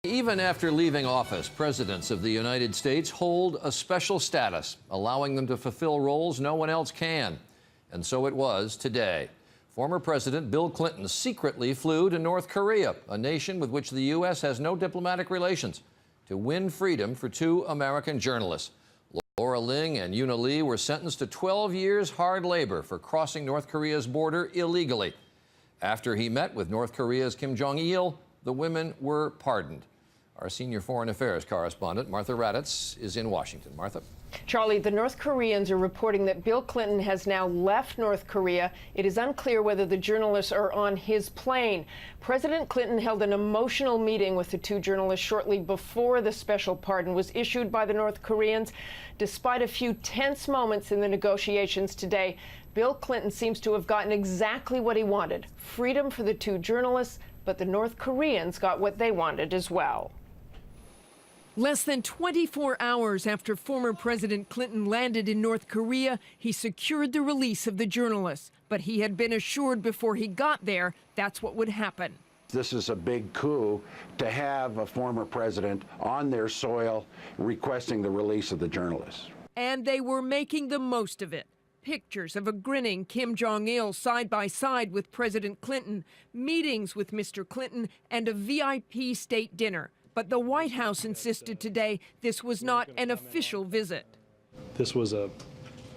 Even after leaving office, presidents of the United States hold a special status, allowing them to fulfill roles no one else can. And so it was today. Former President Bill Clinton secretly flew to North Korea, a nation with which the U.S. has no diplomatic relations, to win freedom for two American journalists. Laura Ling and Yuna Lee were sentenced to 12 years hard labor for crossing North Korea's border illegally. After he met with North Korea's Kim Jong-il, the women were pardoned. Our senior foreign affairs correspondent, Martha Raddatz, is in Washington. Martha. Charlie, the North Koreans are reporting that Bill Clinton has now left North Korea. It is unclear whether the journalists are on his plane. President Clinton held an emotional meeting with the two journalists shortly before the special pardon was issued by the North Koreans. Despite a few tense moments in the negotiations today, Bill Clinton seems to have gotten exactly what he wanted: freedom for the two journalists, but the North Koreans got what they wanted as well. Less than 24 hours after former President Clinton landed in North Korea, he secured the release of the journalists. But he had been assured before he got there that's what would happen. This is a big coup to have a former president on their soil requesting the release of the journalists. And they were making the most of it. Pictures of a grinning Kim Jong-il side by side with President Clinton, meetings with Mr. Clinton, and a VIP state dinner. But the White House insisted today this was not an official visit. This was a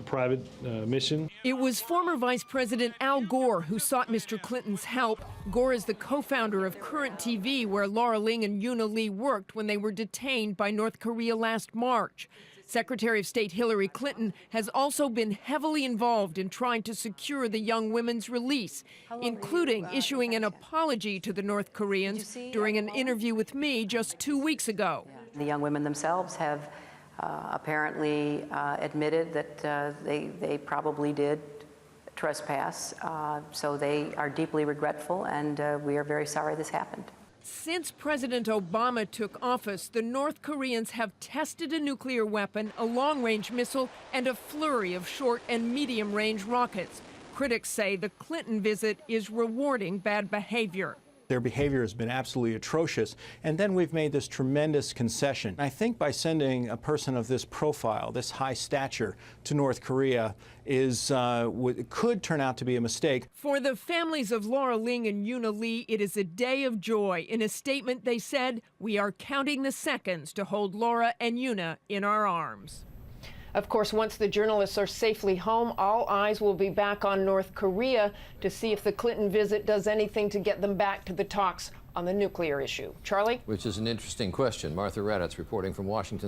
private mission. It was former Vice President Al Gore who sought Mr. Clinton's help. Gore is the co-founder of Current TV, where Laura Ling and Yuna Lee worked when they were detained by North Korea last March. Secretary of State Hillary Clinton has also been heavily involved in trying to secure the young women's release, including issuing an apology to the North Koreans during an interview with me just 2 weeks ago. The young women themselves have apparently admitted that they probably did trespass, so they are deeply regretful, and we are very sorry this happened. Since President Obama took office, the North Koreans have tested a nuclear weapon, a long-range missile, and a flurry of short and medium-range rockets. Critics say the Clinton visit is rewarding bad behavior. Their behavior has been absolutely atrocious, and then we've made this tremendous concession. I think by sending a person of this profile, this high stature, to North Korea could turn out to be a mistake. For the families of Laura Ling and Yuna Lee, it is a day of joy. In a statement, they said, "We are counting the seconds to hold Laura and Yuna in our arms." Of course, once the journalists are safely home, all eyes will be back on North Korea to see if the Clinton visit does anything to get them back to the talks on the nuclear issue. Charlie? Which is an interesting question. Martha Raddatz reporting from Washington.